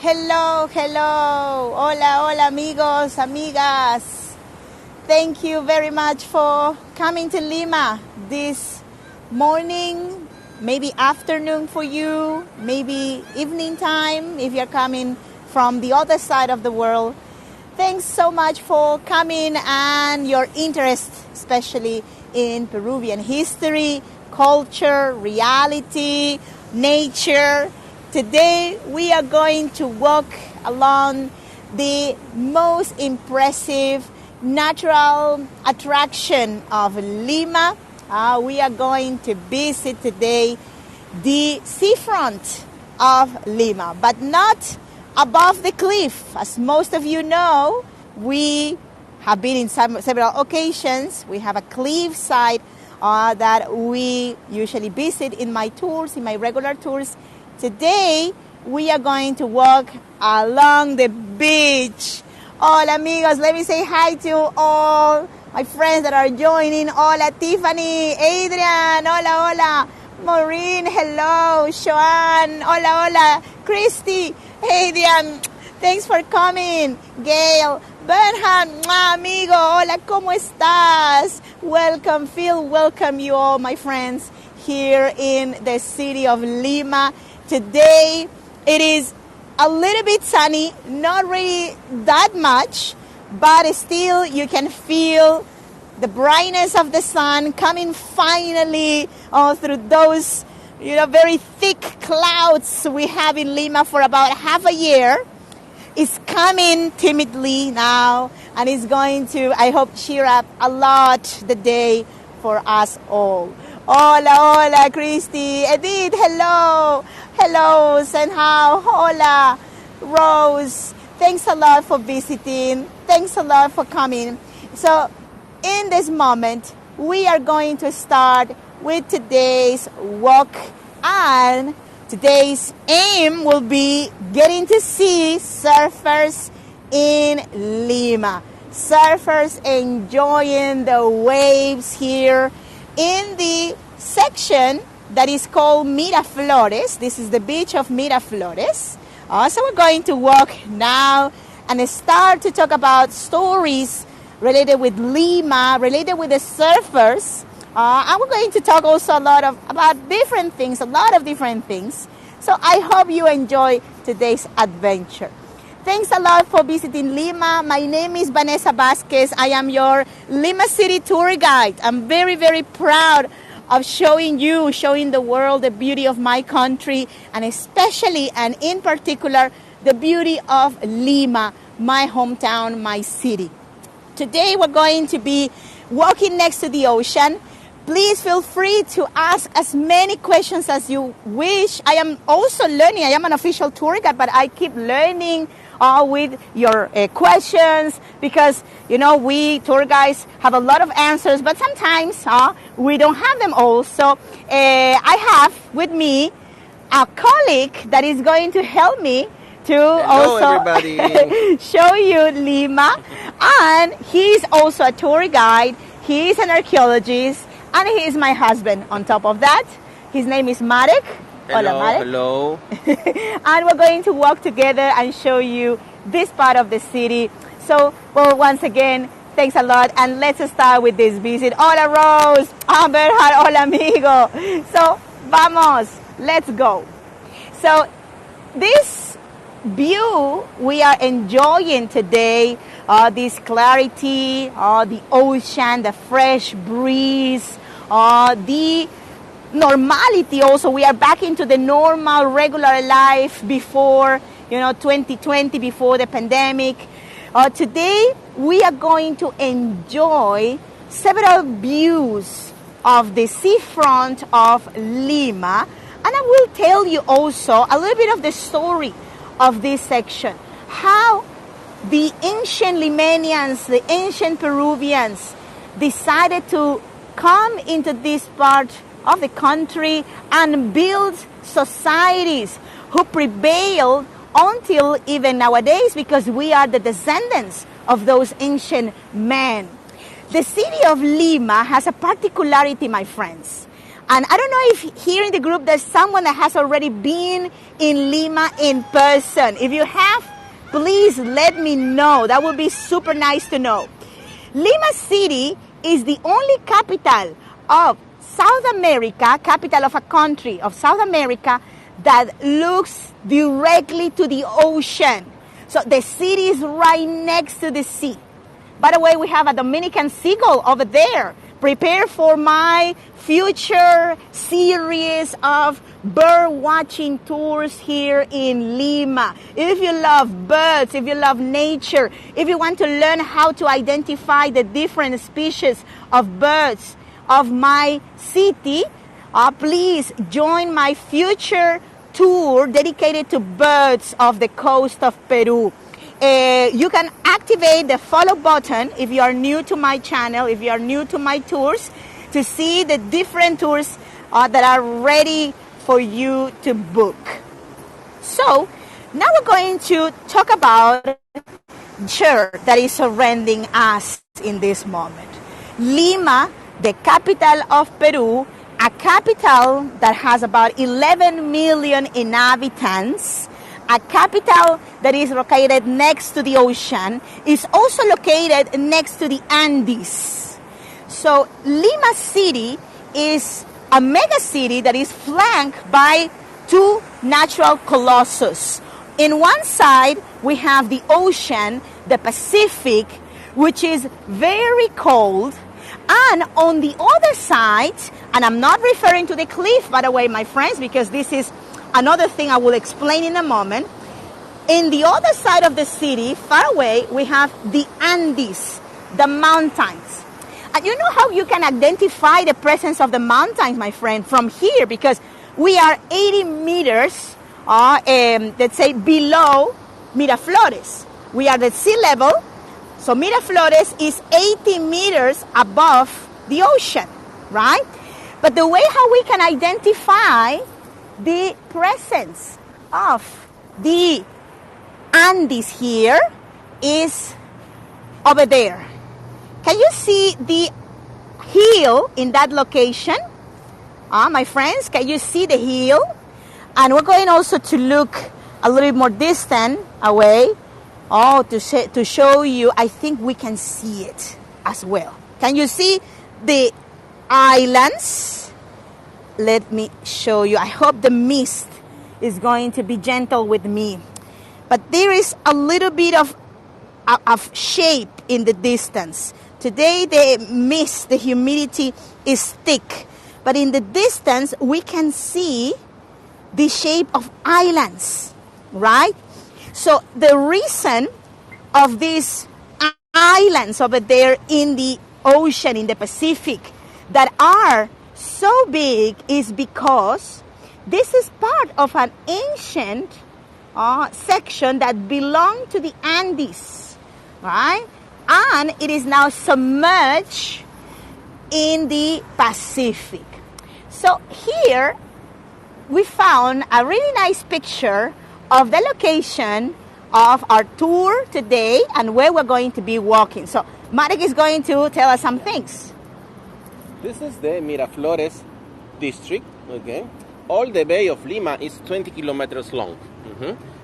Hello, hello. Hola, hola, amigos, amigas. Thank you very much for coming to Lima this morning, maybe afternoon for you, maybe evening time if you're coming from the other side of the world. Thanks so much for coming and your interest, especially in Peruvian history, culture, reality, nature. Today we are going to walk along the most impressive natural attraction of Lima. We are going to visit today the seafront of Lima, but not above the cliff. As most of you know, we have been in several occasions. We have a cliff side that we usually visit in my tours, in my regular tours. Today, we are going to walk along the beach. Hola, amigos. Let me say hi to all my friends that are joining. Hola, Tiffany, Adrian. Hola, hola. Maureen, hello. Joanne, hola, hola. Christy, Adrian, thanks for coming. Gail, Bernhard, amigo, hola, ¿cómo estás? Welcome, feel welcome you all, my friends, here in the city of Lima. Today, it is a little bit sunny, not really that much, but still you can feel the brightness of the sun coming finally through those very thick clouds we have in Lima for about half a year. It's coming timidly now, and it's going to, I hope, cheer up a lot the day for us all. Hola, hola, Christy. Edith, hello. Hello, Senhao. Hola, Rose. Thanks a lot for visiting. Thanks a lot for coming. So, in this moment, we are going to start with today's walk, and today's aim will be getting to see surfers in Lima. Surfers enjoying the waves here in the section that is called Miraflores. This is the beach of Miraflores. So we're going to walk now and start to talk about stories related with Lima, related with the surfers. And we're going to talk also about different things, a lot of different things. So I hope you enjoy today's adventure. Thanks a lot for visiting Lima. My name is Vanessa Vasquez. I am your Lima City tour guide. I'm very, very proud of showing the world the beauty of my country, and especially and in particular the beauty of Lima, my hometown, my city. Today we're going to be walking next to the ocean. Please feel free to ask as many questions as you wish. I am also learning. I am an official tour guide, but I keep learning with your questions because, we tour guides have a lot of answers, but sometimes we don't have them all. So I have with me a colleague that is going to help me to everybody. show you Lima. And he's also a tour guide. He's an archaeologist. And he is my husband on top of that. His name is Marek. Hello, Hola, Marek. hello. And we're going to walk together and show you this part of the city. So, once again, thanks a lot. And let's start with this visit. Hola, Rose. Bernhard. Hola, amigo. So, vamos. Let's go. So, this view we are enjoying today, this clarity, the ocean, the fresh breeze, the normality also. We are back into the normal, regular life before, 2020, before the pandemic. Today, we are going to enjoy several views of the seafront of Lima. And I will tell you also a little bit of the story of this section. How the ancient Limanians, the ancient Peruvians decided to come into this part of the country and build societies who prevailed until even nowadays, because we are the descendants of those ancient men. The city of Lima has a particularity, my friends. And I don't know if here in the group there's someone that has already been in Lima in person. If you have, please let me know. That would be super nice to know. Lima City is the only capital of South America, capital of a country of South America that looks directly to the ocean. So the city is right next to the sea. By the way, we have a Dominican seagull over there. Prepare for my future series of bird watching tours here in Lima. If you love birds, if you love nature, if you want to learn how to identify the different species of birds of my city, please join my future tour dedicated to birds of the coast of Peru. You can activate the follow button if you are new to my channel, if you are new to my tours, to see the different tours that are ready for you to book. So now we're going to talk about the culture that is surrounding us in this moment. Lima, the capital of Peru, a capital that has about 11 million inhabitants, a capital that is located next to the ocean, is also located next to the Andes. So Lima City is a mega city that is flanked by two natural colossus. In one side, we have the ocean, the Pacific, which is very cold. And on the other side, and I'm not referring to the cliff, by the way, my friends, because this is another thing I will explain in a moment. In the other side of the city, far away, we have the Andes, the mountains. And you know how you can identify the presence of the mountains, my friend, from here? Because we are 80 meters, let's say, below Miraflores. We are at sea level. So Miraflores is 80 meters above the ocean, right? But the way how we can identify the presence of the Andes here is over there. Can you see the hill in that location? My friends, can you see the hill? And we're going also to look a little bit more distant away. To show you, I think we can see it as well. Can you see the islands? Let me show you. I hope the mist is going to be gentle with me. But there is a little bit of shape in the distance. Today the mist, the humidity is thick. But in the distance, we can see the shape of islands, right? So the reason of these islands over there in the ocean, in the Pacific, that are so big is because this is part of an ancient section that belonged to the Andes, right? And it is now submerged in the Pacific. So here we found a really nice picture of the location of our tour today and where we're going to be walking. So Marek is going to tell us some things. This is the Miraflores District, okay? All the Bay of Lima is 20 kilometers long.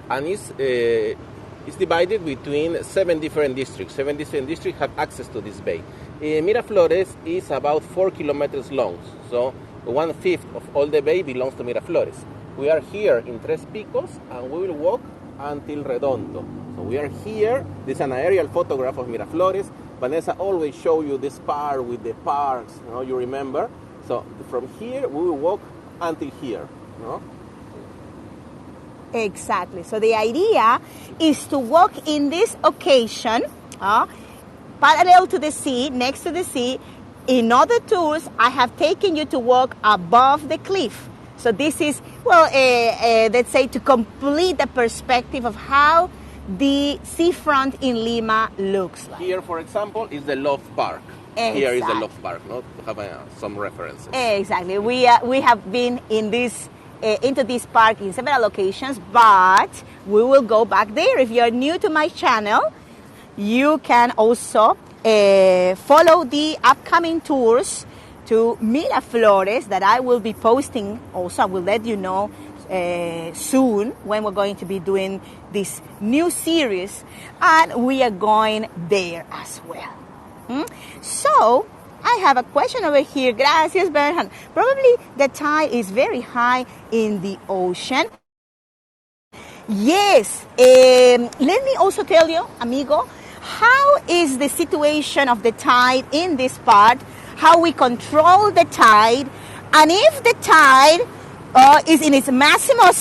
And it's divided between 7 different districts. 7 different districts have access to this bay. Miraflores is about 4 kilometers long. So 1/5 of all the bay belongs to Miraflores. We are here in Tres Picos and we will walk until Redondo. So we are here. This is an aerial photograph of Miraflores. Vanessa always show you this part with the parks, you remember? So from here we will walk until here, Exactly. So the idea is to walk in this occasion, parallel to the sea, next to the sea. In other tours, I have taken you to walk above the cliff. So this is, let's say, to complete the perspective of how the seafront in Lima looks like. Here, for example, is the Love Park. Exactly. Here is the Love Park, to have some references. Exactly. We have been in into this park in several locations, but we will go back there. If you are new to my channel, you can also follow the upcoming tours to Miraflores that I will be posting also. I will let you know soon when we're going to be doing this new series, and we are going there as well. So I have a question over here. Gracias, Berhan. Probably the tide is very high in the ocean. Yes. Let me also tell you, amigo, how is the situation of the tide in this part, how we control the tide, and if the tide is in its maximum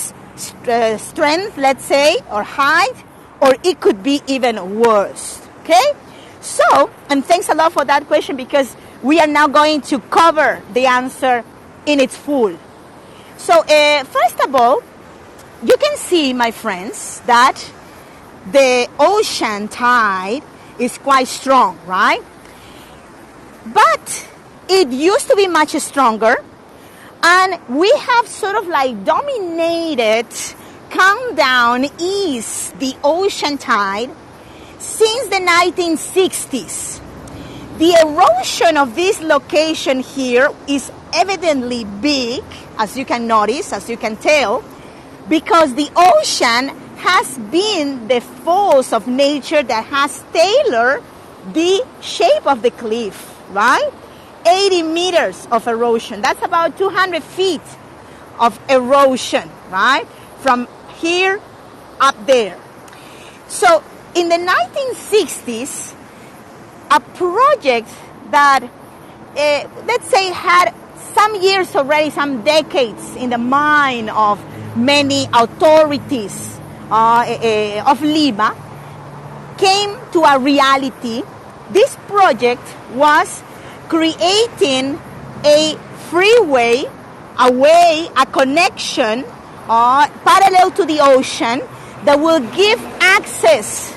strength, let's say, or height, or it could be even worse. Okay? So, and thanks a lot for that question, because we are now going to cover the answer in its full. So, first of all, you can see, my friends, that the ocean tide is quite strong, right? But it used to be much stronger, and we have sort of like dominated, come down, ease the ocean tide since the 1960s. The erosion of this location here is evidently big, as you can notice, as you can tell, because the ocean has been the force of nature that has tailored the shape of the cliff, right? 80 meters of erosion. That's about 200 feet of erosion, right? From here up there. So in the 1960s, a project that, let's say, had some years already, some decades in the mind of many authorities of Lima, came to a reality. This project was creating a freeway, a connection parallel to the ocean that will give access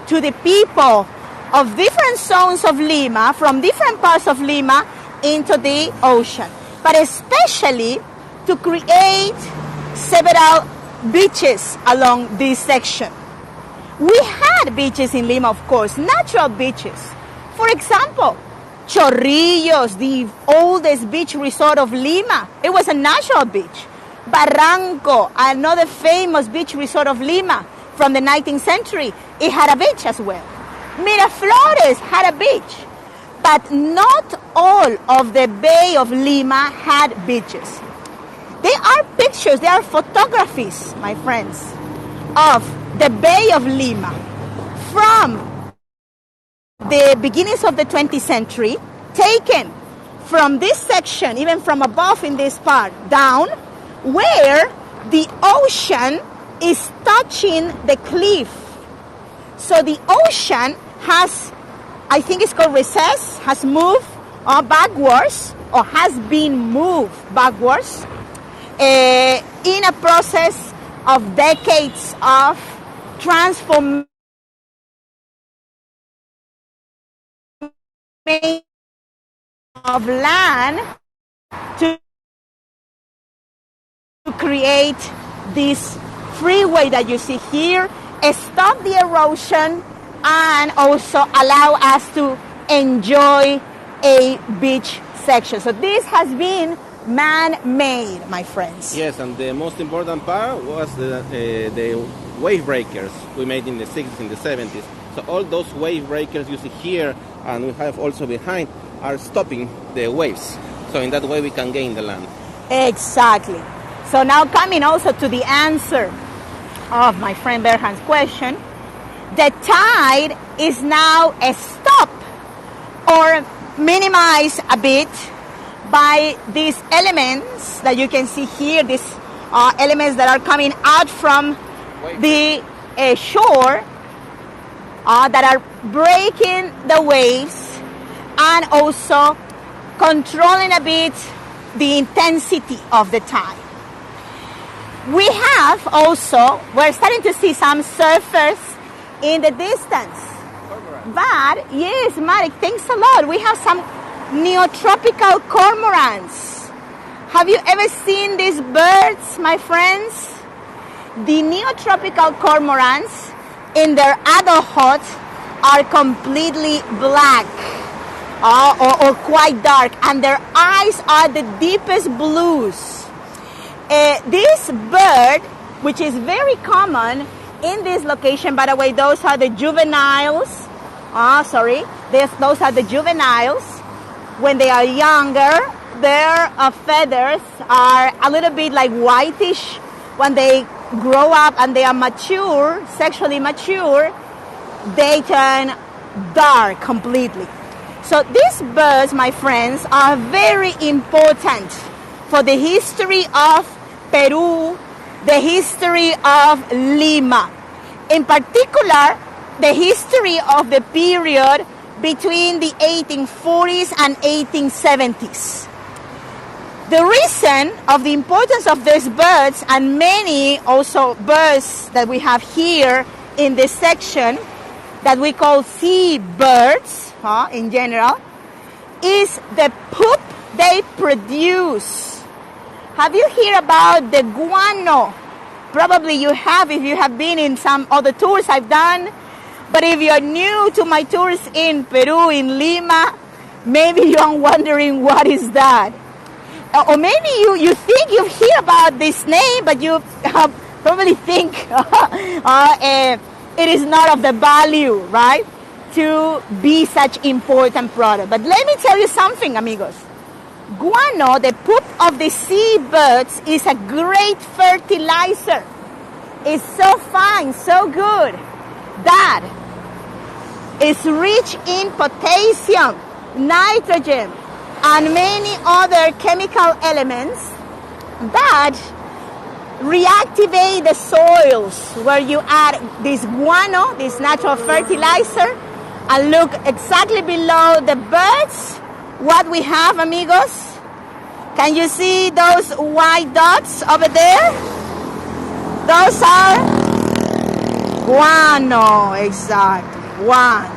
to the people of different zones of Lima, from different parts of Lima, into the ocean. But especially to create several beaches along this section. We had beaches in Lima, of course, natural beaches. For example, Chorrillos, the oldest beach resort of Lima. It was a natural beach. Barranco, another famous beach resort of Lima from the 19th century. It had a beach as well. Miraflores had a beach. But not all of the Bay of Lima had beaches. There are pictures, there are photographies, my friends, of the Bay of Lima from the beginnings of the 20th century, taken from this section, even from above in this part, down, where the ocean is touching the cliff. So the ocean has, I think it's called recess, has moved backwards, or has been moved backwards, in a process of decades of transformation of land to create this freeway that you see here, stop the erosion, and also allow us to enjoy a beach section. So this has been man-made, my friends. Yes, and the most important part was the wave breakers we made in the 60s and the 70s. So all those wave breakers you see here, and we have also behind, are stopping the waves. So in that way we can gain the land. Exactly. So now coming also to the answer of my friend Berhan's question, the tide is now stopped or minimized a bit by these elements that you can see here, these elements that are coming out from the shore that are breaking the waves and also controlling a bit the intensity of the tide. We have also, we're starting to see some surfers in the distance. But yes, Marek, thanks a lot. We have some neotropical cormorants. Have you ever seen these birds, my friends? The neotropical cormorants in their adulthood are completely black. or quite dark, and their eyes are the deepest blues. This bird, which is very common in this location, by the way, those are the juveniles. Those are the juveniles. When they are younger, their feathers are a little bit like whitish. When they grow up and they are mature, sexually mature, they turn dark completely. So these birds, my friends, are very important for the history of Peru, the history of Lima. In particular, the history of the period between the 1840s and 1870s. The reason of the importance of these birds, and many also birds that we have here in this section that we call sea birds in general, is the poop they produce. Have you heard about the guano? Probably you have if you have been in some other tours I've done. But if you're new to my tours in Peru, in Lima, maybe you're wondering what is that? Or maybe you think you've heard about this name, but you probably think it is not of the value, right, to be such important product. But let me tell you something, amigos. Guano, the poop of the seabirds, is a great fertilizer. It's so fine, so good, that is rich in potassium, nitrogen, and many other chemical elements that reactivate the soils where you add this guano, this natural fertilizer. And look exactly below the birds what we have, amigos. Can you see those white dots over there? Those are guano, exactly, guano.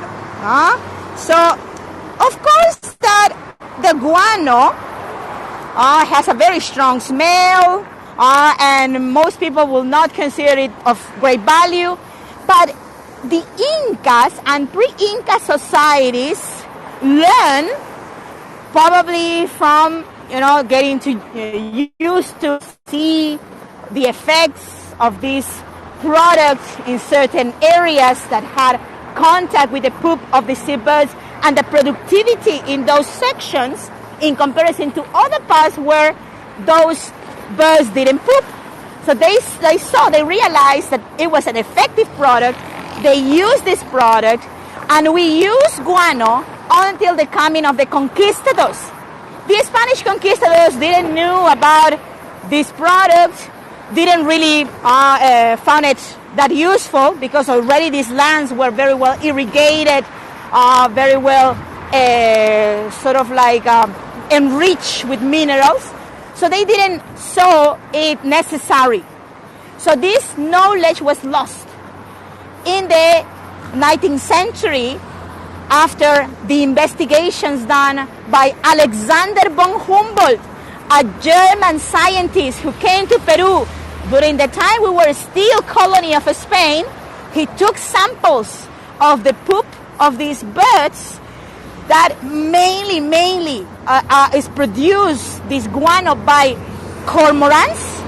So, of course, that the guano has a very strong smell, and most people will not consider it of great value. But the Incas and pre-Inca societies learn, probably from getting to used to see the effects of these products in certain areas that had contact with the poop of the seabirds, and the productivity in those sections in comparison to other parts where those birds didn't poop. So they realized that it was an effective product. They used this product, and we used guano until the coming of the conquistadors. The Spanish conquistadors didn't know about this product, didn't really found it that useful, because already these lands were very well irrigated, very well enriched with minerals. So they didn't saw it necessary. So this knowledge was lost. In the 19th century, after the investigations done by Alexander von Humboldt, a German scientist who came to Peru during the time we were still colony of Spain, he took samples of the poop of these birds that mainly is produced, this guano, by cormorants,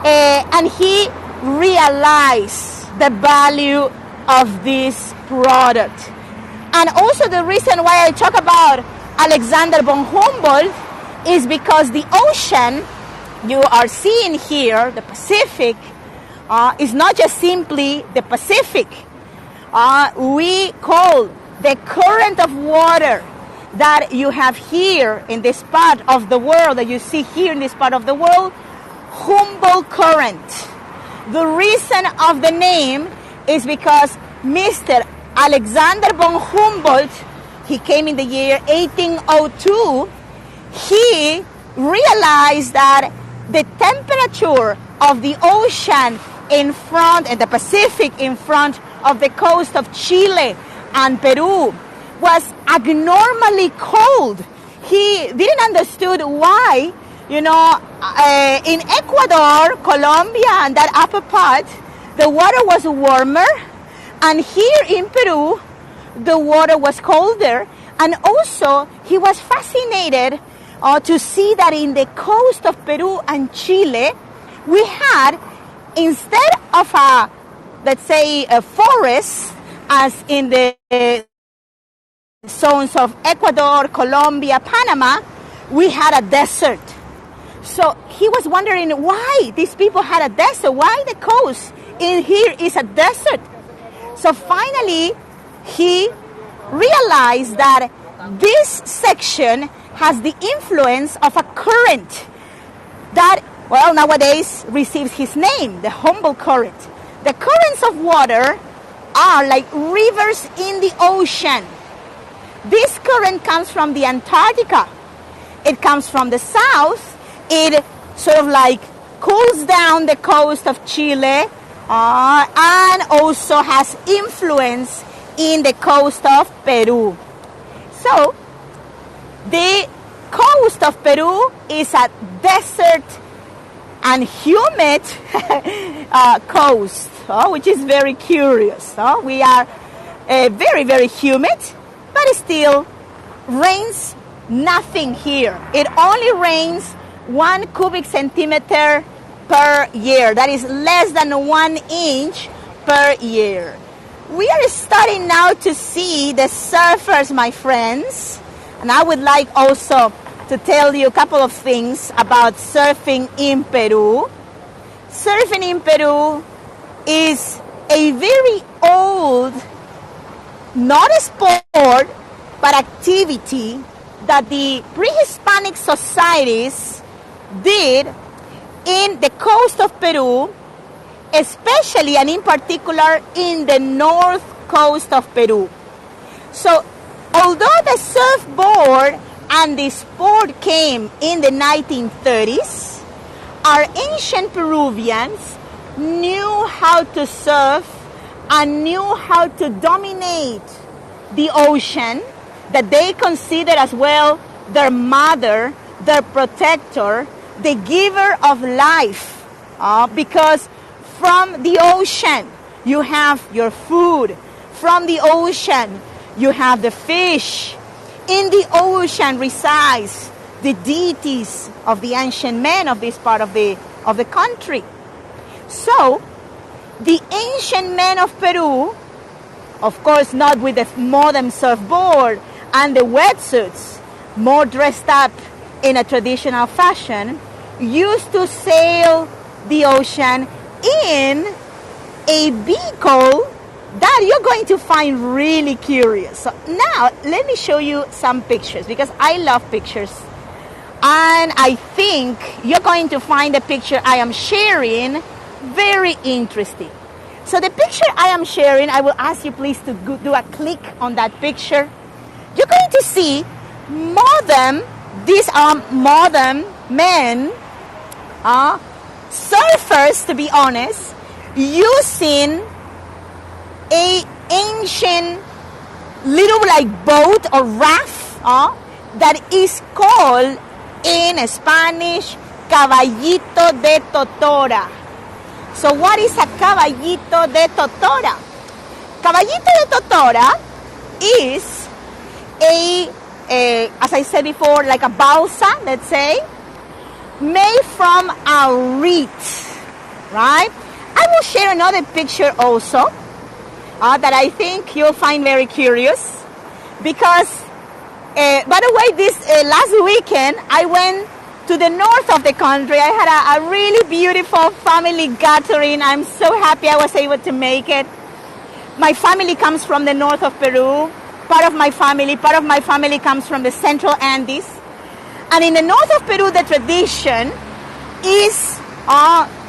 and he realized the value of this product. And also the reason why I talk about Alexander von Humboldt is because the ocean you are seeing here, the Pacific, is not just simply the Pacific. We call the current of water that you have here in this part of the world, that you see here in this part of the world, Humboldt Current. The reason of the name is because Mr. Alexander von Humboldt, he came in the year 1802, he realized that the temperature of the ocean in front, and the Pacific in front of the coast of Chile and Peru, was abnormally cold. He didn't understood why, in Ecuador, Colombia, and that upper part, the water was warmer, and here in Peru, the water was colder. And also, he was fascinated to see that in the coast of Peru and Chile, we had, instead of let's say, a forest, as in the zones of Ecuador, Colombia, Panama, we had a desert. So he was wondering why these people had a desert, why the coast in here is a desert. So finally, he realized that this section has the influence of a current that, well, nowadays receives his name, the Humboldt Current. The currents of water are like rivers in the ocean. This current comes from the Antarctica. It comes from the south. It sort of like cools down the coast of Chile and also has influence in the coast of Peru. So the coast of Peru is a desert and humid coast, which is very curious. We are very, very humid, but it still rains nothing here. It only rains 1 cubic centimeter per year. That is less than 1 inch per year. We are starting now to see the surfers, my friends. And I would like also to tell you a couple of things about surfing in Peru. Surfing in Peru is a very old, not a sport, but activity that the pre-Hispanic societies did in the coast of Peru, especially and in particular in the north coast of Peru. So, although the surfboard and the sport came in the 1930s, our ancient Peruvians knew how to surf and knew how to dominate the ocean that they considered as well their mother, their protector, the giver of life, because from the ocean you have your food, from the ocean you have the fish, in the ocean resides the deities of the ancient men of this part of the country. So the ancient men of Peru, of course not with the modern surfboard and the wetsuits, more dressed up in a traditional fashion, used to sail the ocean in a vehicle that you're going to find really curious. So now, let me show you some pictures, because I love pictures. And I think you're going to find the picture I am sharing very interesting. So the picture I am sharing, I will ask you please to do a click on that picture. You're going to see these are modern men, surfers to be honest, using a ancient little like boat or raft that is called in Spanish caballito de totora. So what is a caballito de totora? Caballito de totora is as I said before, like a balsa, let's say, made from a reed, right? I will share another picture also that I think you'll find very curious, because, by the way, this last weekend I went to the north of the country. I had a really beautiful family gathering. I'm so happy I was able to make it. My family comes from the north of Peru. Part of my family comes from the central Andes. And in the north of Peru, the tradition is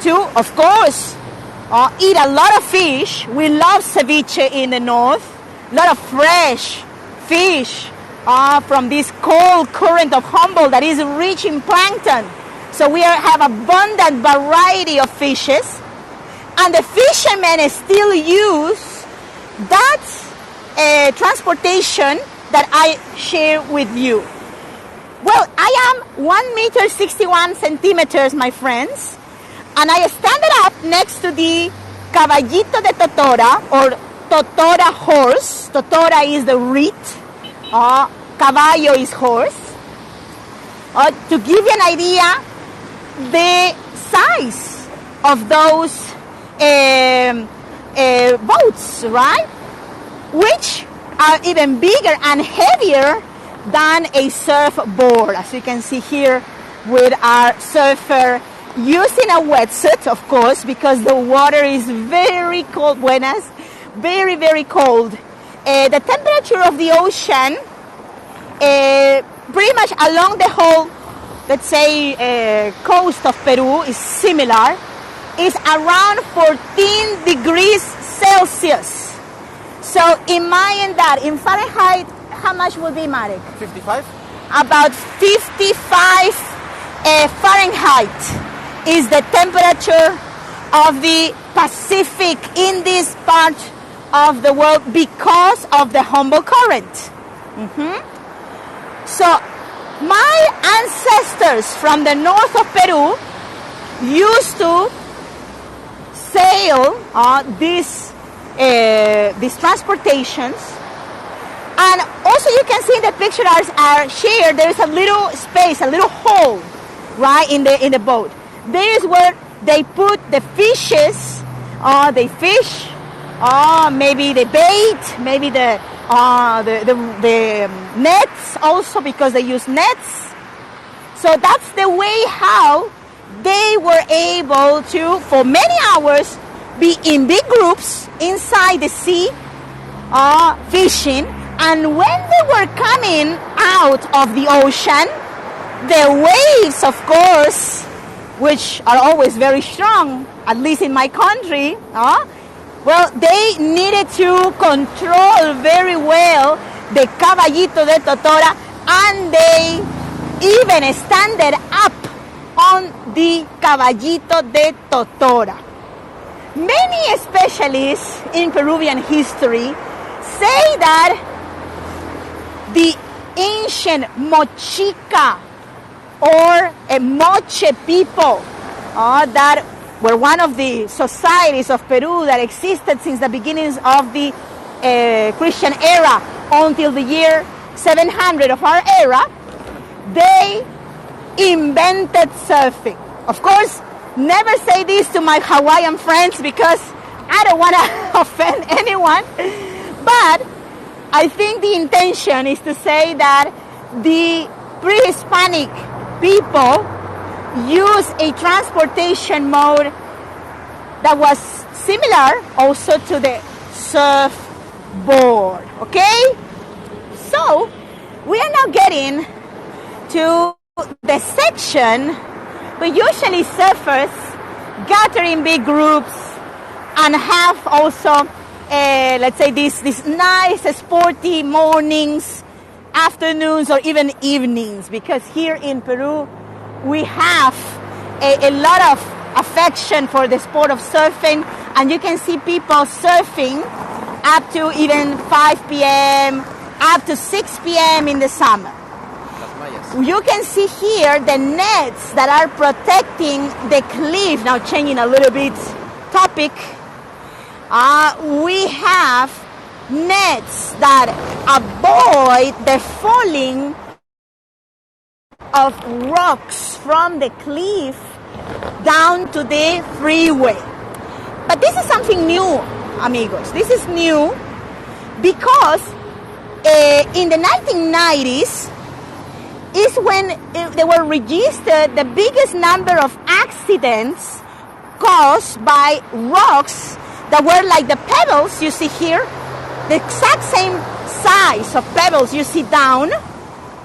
to, of course, eat a lot of fish. We love ceviche in the north. A lot of fresh fish from this cold current of Humboldt that is rich in plankton. So we have abundant variety of fishes. And the fishermen still use that transportation that I share with you. Well, I am 1 meter 61 centimeters, my friends, and I stand up next to the caballito de totora, or totora horse. Totora is the reed caballo is horse. To give you an idea, the size of those boats, right? Which are even bigger and heavier than a surfboard, as you can see here with our surfer using a wetsuit, of course, because the water is very cold. Buenas, very, very cold. The temperature of the ocean, pretty much along the whole, let's say, coast of Peru is similar. It's around 14 degrees Celsius. So imagine that in Fahrenheit, how much would be, Marek? 55? About 55 Fahrenheit is the temperature of the Pacific in this part of the world because of the Humboldt current. So my ancestors from the north of Peru used to sail these transportations. And also you can see in the picture are shared, there is a little space, a little hole, right, in the boat. There is where they put the fishes, they fish, maybe the bait, maybe the nets also, because they use nets. So that's the way how they were able to, for many hours, be in big groups inside the sea, fishing. And when they were coming out of the ocean, the waves, of course, which are always very strong, at least in my country, well, they needed to control very well the caballito de Totora, and they even standed up on the caballito de Totora. Many specialists in Peruvian history say that the ancient Mochica or Moche people that were one of the societies of Peru that existed since the beginnings of the Christian era until the year 700 of our era, they invented surfing. Of course, never say this to my Hawaiian friends because I don't want to offend anyone, but I think the intention is to say that the pre-Hispanic people used a transportation mode that was similar also to the surfboard. Okay? So, we are now getting to the section where usually surfers gather in big groups and have also let's say these nice sporty mornings, afternoons, or even evenings, because here in Peru we have a lot of affection for the sport of surfing, and you can see people surfing up to even 5 p.m., up to 6 p.m. in the summer. You can see here the nets that are protecting the cliff. Now changing a little bit topic. We have nets that avoid the falling of rocks from the cliff down to the freeway. But this is something new, amigos. This is new because in the 1990s is when they were registered the biggest number of accidents caused by rocks that were like the pebbles you see here, the exact same size of pebbles you see down.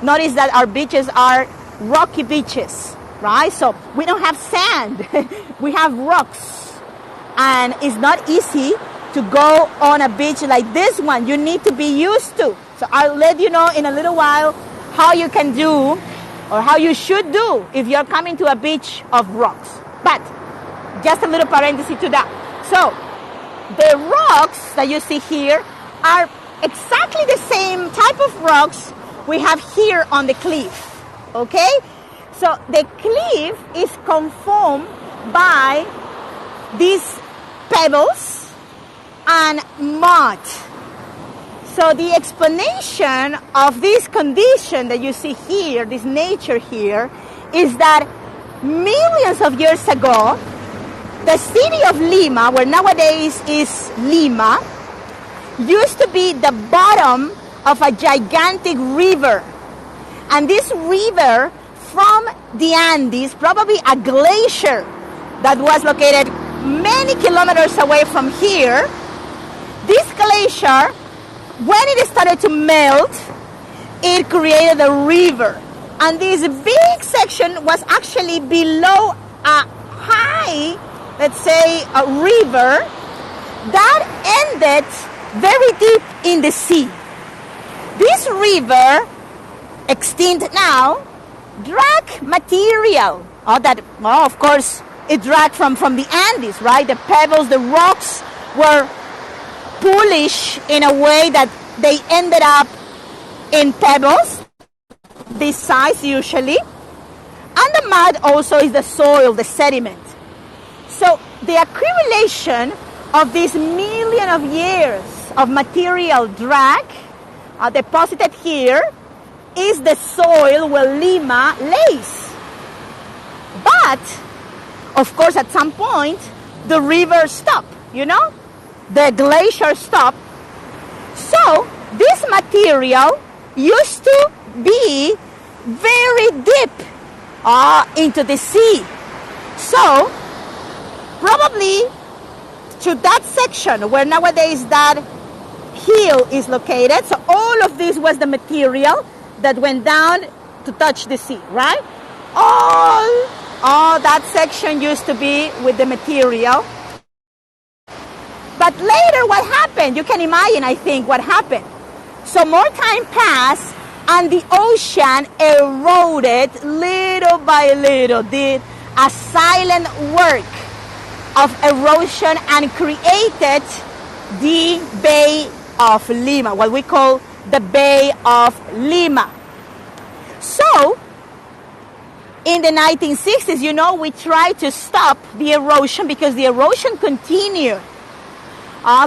Notice that our beaches are rocky beaches, right? So we don't have sand, we have rocks. And it's not easy to go on a beach like this one. You need to be used to. So I'll let you know in a little while how you can do or how you should do if you're coming to a beach of rocks. But just a little parenthesis to that. So the rocks that you see here are exactly the same type of rocks we have here on the cliff, okay? So the cliff is conformed by these pebbles and mud. So the explanation of this condition that you see here, this nature here, is that millions of years ago, the city of Lima, where nowadays is Lima, used to be the bottom of a gigantic river. And this river from the Andes, probably a glacier that was located many kilometers away from here, this glacier, when it started to melt, it created a river. And this big section was actually below a high, let's say, a river that ended very deep in the sea. This river, extinct now, drag material. Of course, it dragged from the Andes, right? The pebbles, the rocks were poolish in a way that they ended up in pebbles, this size usually. And the mud also is the soil, the sediment. So the accumulation of this million of years of material drag deposited here is the soil where Lima lays. But, of course, at some point, the river stopped, the glacier stopped. So this material used to be very deep into the sea. So probably to that section where nowadays that hill is located, so all of this was the material that went down to touch the sea, right? All that section used to be with the material. But later what happened? You can imagine, I think, what happened. So more time passed and the ocean eroded little by little, did a silent work of erosion and created the Bay of Lima, what we call the Bay of Lima. So in the 1960s, we tried to stop the erosion because the erosion continued,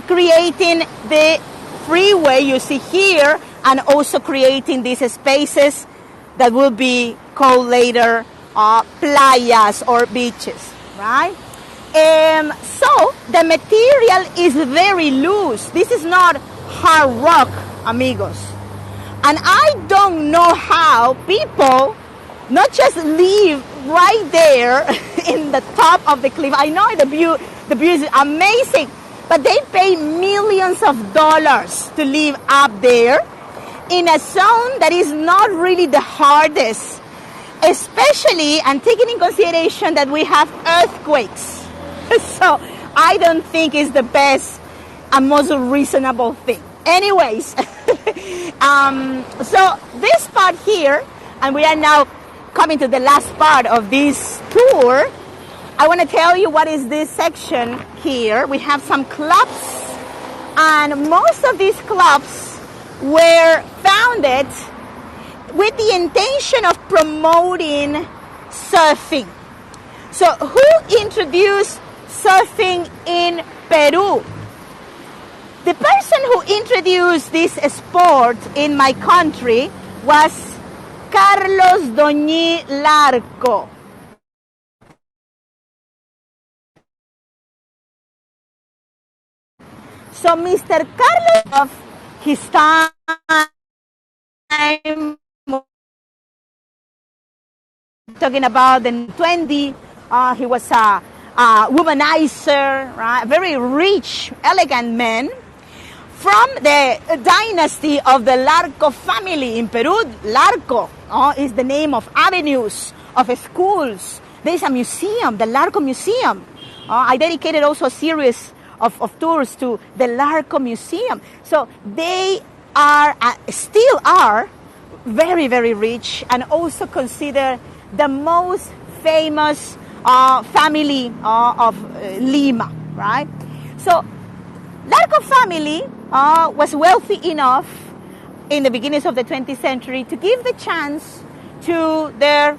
creating the freeway you see here and also creating these spaces that will be called later playas or beaches, right? So the material is very loose. This is not hard rock, amigos. And I don't know how people not just live right there in the top of the cliff. I know the view is amazing, but they pay millions of dollars to live up there in a zone that is not really the hardest, especially and taking in consideration that we have earthquakes. So I don't think it's the best and most reasonable thing. Anyways, so this part here, and we are now coming to the last part of this tour, I want to tell you what is this section here. We have some clubs, and most of these clubs were founded with the intention of promoting surfing. So who introduced surfing in Peru? The person who introduced this sport in my country was Carlos Doñi Larco. So Mr. Carlos, of his time, talking about the 20, he was a womanizer, right? A very rich, elegant man from the dynasty of the Larco family in Peru. Larco is the name of avenues, of schools. There is a museum, the Larco Museum. I dedicated also a series of tours to the Larco Museum. So they are, still are, very, very rich and also considered the most famous family of Lima, right? So Larco family was wealthy enough in the beginnings of the 20th century to give the chance to their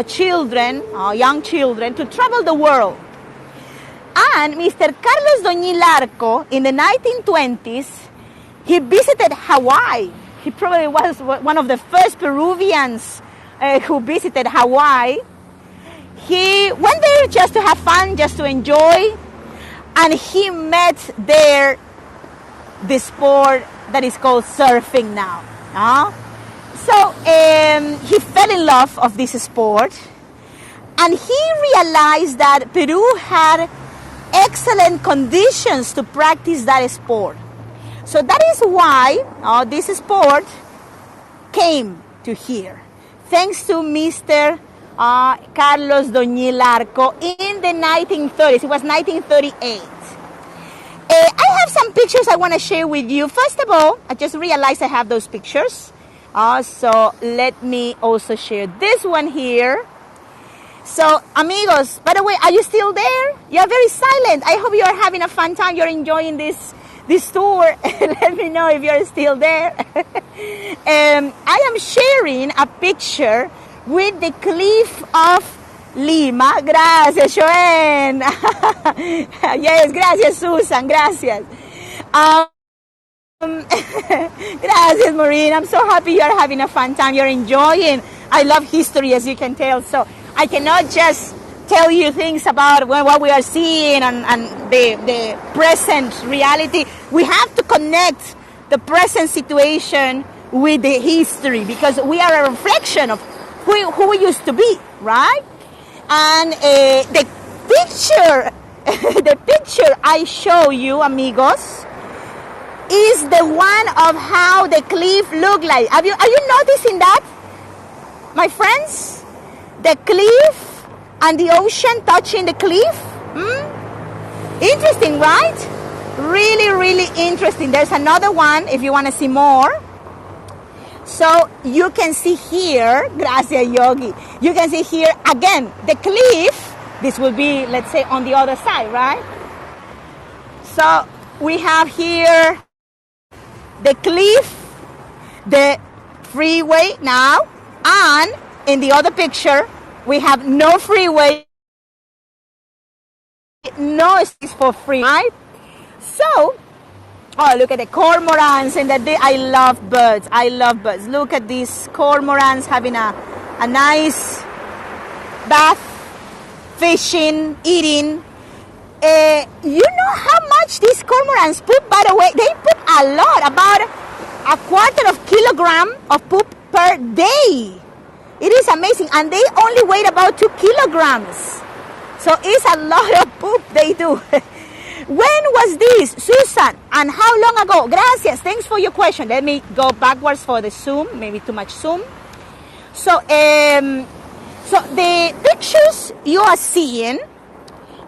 children, young children, to travel the world. And Mr. Carlos Doñi Larco, in the 1920s, He visited Hawaii. He probably was one of the first Peruvians who visited Hawaii. He went there just to have fun, just to enjoy, and he met there the sport that is called surfing now. So he fell in love of this sport, and he realized that Peru had excellent conditions to practice that sport. So that is why this sport came to here, thanks to Mr. Carlos Doñil Arco in the 1930s. It was 1938. I have some pictures I want to share with you. First of all, I just realized I have those pictures. So let me also share this one here. So, amigos, by the way, are you still there? You're very silent. I hope you are having a fun time. You're enjoying this tour. Let me know if you're still there. I am sharing a picture with the cliff of Lima. Gracias, Joen. Yes, gracias, Susan. Gracias. Gracias, Maureen. I'm so happy you're having a fun time. You're enjoying. I love history, as you can tell. So I cannot just tell you things about what we are seeing and the present reality. We have to connect the present situation with the history, because we are a reflection of who we used to be, right? And the picture I show you, amigos, is the one of how the cliff looked like. Are you noticing that, my friends? The cliff and the ocean touching the cliff. Interesting, right? Really, really interesting. There's another one if you want to see more. So you can see here, gracias, Yogi. You can see here again the cliff. This will be, let's say, on the other side, right? So we have here the cliff, the freeway now, and in the other picture we have no freeway, no space for free, right? So, oh, look at the cormorants, and I love birds. I love birds. Look at these cormorants having a nice bath, fishing, eating. You know how much these cormorants poop, by the way? They poop a lot, about a quarter of kilogram of poop per day. It is amazing, and they only weigh about 2 kilograms. So it's a lot of poop they do. When was this, Susan? And how long ago? Gracias. Thanks for your question. Let me go backwards for the zoom. Maybe too much zoom. So, so the pictures you are seeing,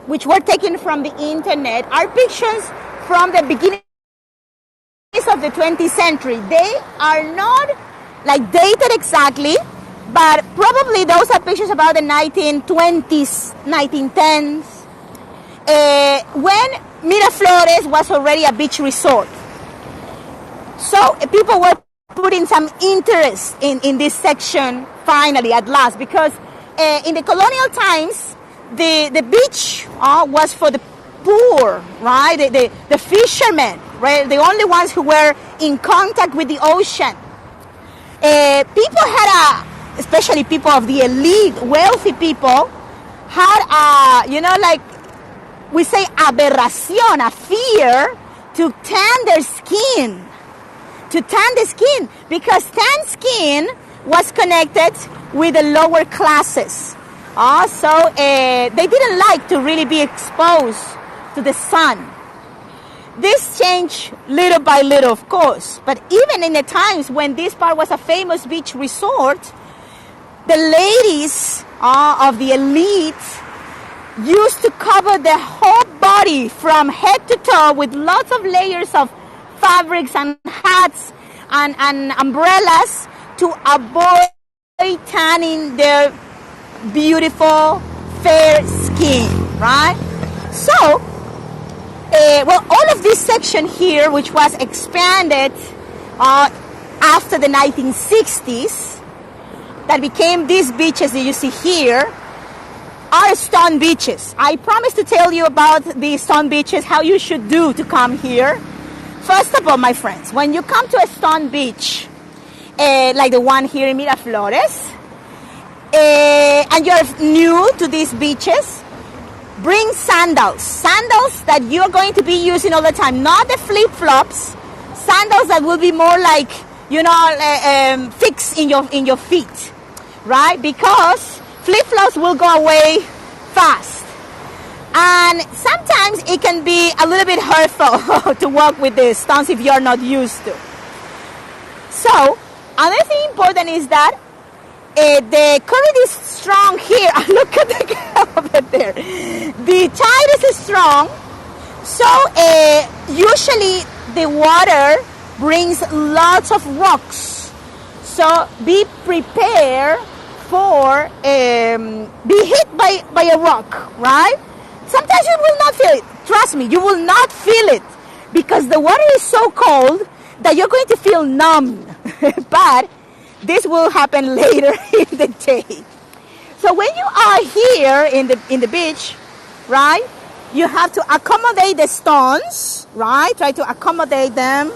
which were taken from the internet, are pictures from the beginning of the 20th century. They are not like dated exactly, but probably those are pictures about the 1920s, 1910s, when Miraflores was already a beach resort. So people were putting some interest in this section finally, at last, because in the colonial times, the beach was for the poor, right? The fishermen, right? The only ones who were in contact with the ocean. People had especially people of the elite, wealthy people, had like we say aberración, a fear to tan their skin. To tan the skin, because tan skin was connected with the lower classes. So they didn't like to really be exposed to the sun. This changed little by little, of course. But even in the times when this part was a famous beach resort, the ladies of the elite used to cover their whole body from head to toe with lots of layers of fabrics and hats and umbrellas to avoid tanning their beautiful fair skin, right? So, all of this section here, which was expanded after the 1960s, that became these beaches that you see here, are stone beaches. I promised to tell you about the stone beaches, how you should do to come here. First of all, my friends, when you come to a stone beach, like the one here in Miraflores, and you're new to these beaches, bring sandals that you're going to be using all the time, not the flip-flops, sandals that will be more like, fixed in your feet, right? Because flip-flops will go away fast. And sometimes it can be a little bit hurtful to walk with the stones if you're not used to. So, another thing important is that the current is strong here. Look at the guy over there. The tide is strong. So, usually the water brings lots of rocks. So, be prepared for be hit by a rock, right? Sometimes you will not feel it. Trust me, you will not feel it because the water is so cold that you're going to feel numb. But this will happen later in the day. So when you are here in the beach, right, you have to accommodate the stones, right? Try to accommodate them,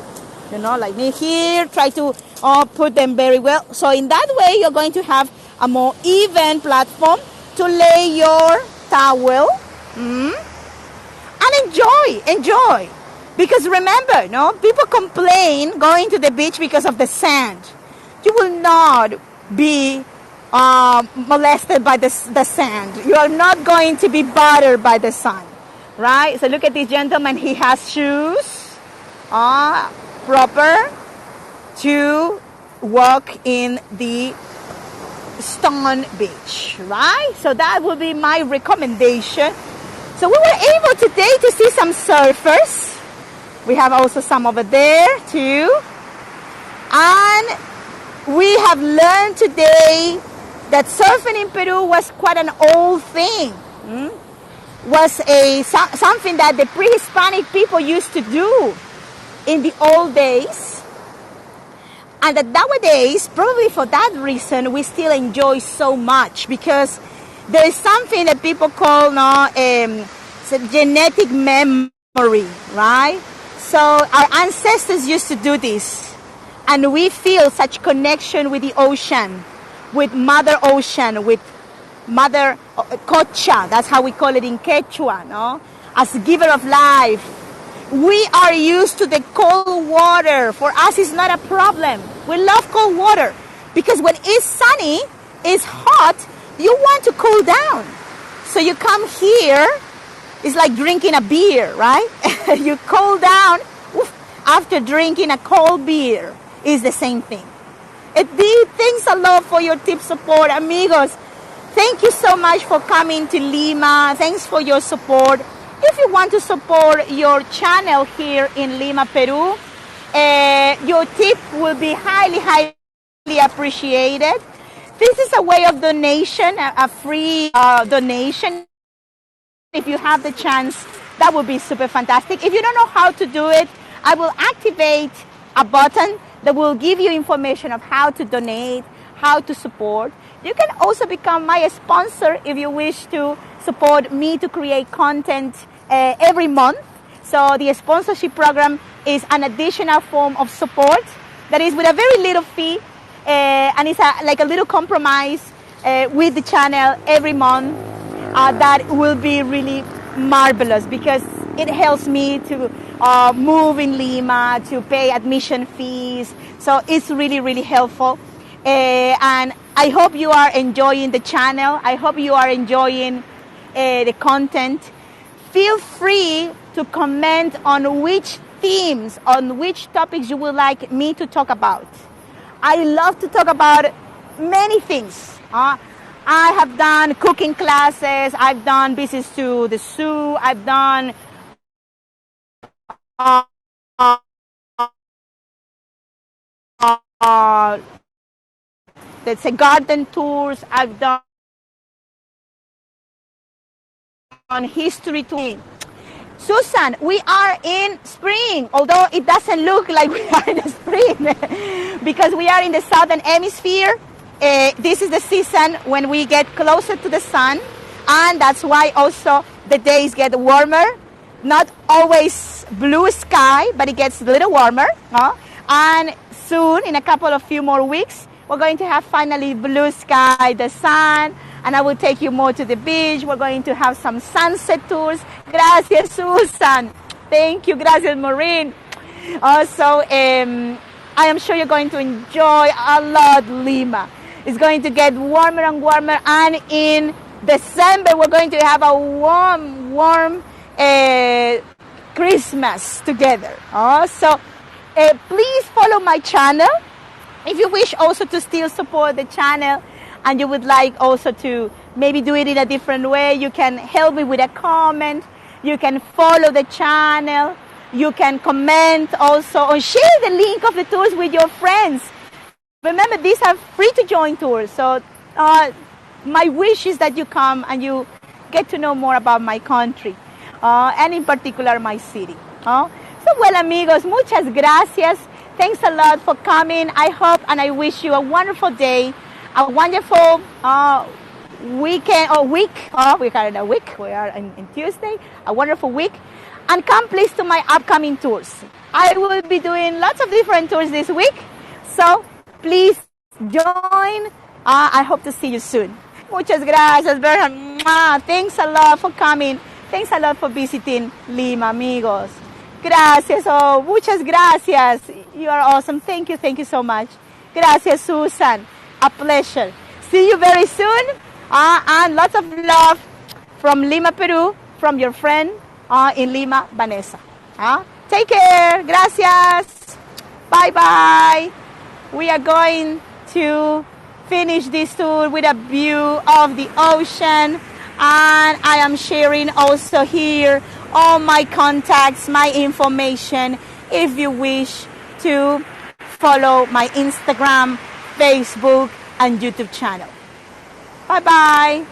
like me here. Try to put them very well. So in that way, you're going to have a more even platform to lay your towel. And enjoy. Because remember, people complain going to the beach because of the sand. You will not be molested by the sand. You are not going to be bothered by the sun, right? So look at this gentleman. He has shoes proper to walk in the stone beach, right? So that would be my recommendation. So we were able today to see some surfers. We have also some over there too. And we have learned today that surfing in Peru was quite an old thing. Was something that the pre-Hispanic people used to do in the old days. And that nowadays, probably for that reason, we still enjoy so much because there is something that people call genetic memory, right? So our ancestors used to do this. And we feel such connection with the ocean, with Mother Ocean, with Mother Cocha. That's how we call it in Quechua, as giver of life. We are used to the cold water. For us, it's not a problem. We love cold water because when it's sunny, it's hot, you want to cool down. So you come here, it's like drinking a beer, right? You cool down after drinking a cold beer. It's the same thing. Thanks a lot for your tip support, amigos. Thank you so much for coming to Lima. Thanks for your support. If you want to support your channel here in Lima, Peru, your tip will be highly, highly appreciated. This is a way of donation, a free donation. If you have the chance, that would be super fantastic. If you don't know how to do it, I will activate a button that will give you information of how to donate, how to support. You can also become my sponsor if you wish to support me to create content every month. So the sponsorship program is an additional form of support that is with a very little fee, and it's like a little compromise with the channel every month. That will be really marvelous because it helps me to move in Lima, to pay admission fees. So it's really, really helpful. And I hope you are enjoying the channel. I hope you are enjoying the content. Feel free to comment on which themes, on which topics you would like me to talk about. I love to talk about many things. I have done cooking classes. I've done visits to the zoo. I've done let's say garden tours. I've done history tours. Susan, we are in spring, although it doesn't look like we are in the spring because we are in the southern hemisphere. This is the season when we get closer to the sun, and that's why also the days get warmer. Not always blue sky, but it gets a little warmer. And soon, in a couple of few more weeks, we're going to have finally blue sky, the sun, and I will take you more to the beach. We're going to have some sunset tours. Gracias, Susan. Thank you. Gracias, Maureen. Also, I am sure you're going to enjoy a lot Lima. It's going to get warmer and warmer, and in December, we're going to have a warm Christmas together. So please follow my channel. If you wish also to still support the channel and you would like also to maybe do it in a different way, you can help me with a comment. You can follow the channel. You can comment also or share the link of the tours with your friends. Remember, these are free to join tours. So my wish is that you come and you get to know more about my country and in particular my city. So well, amigos, muchas gracias. Thanks a lot for coming. I hope and I wish you a wonderful day, a wonderful weekend or week. We are in a week. We are in Tuesday. A wonderful week. And come please to my upcoming tours. I will be doing lots of different tours this week. So please join. I hope to see you soon. Muchas gracias, Berhan. Thanks a lot for coming. Thanks a lot for visiting Lima, amigos. Gracias. Oh, muchas gracias. You are awesome. Thank you so much. Gracias, Susan. A pleasure. See you very soon. And lots of love from Lima, Peru, from your friend in Lima, Vanessa. Take care. Gracias. Bye-bye. We are going to finish this tour with a view of the ocean. And I am sharing also here all my contacts, my information, if you wish to follow my Instagram, Facebook, and YouTube channel. Bye-bye.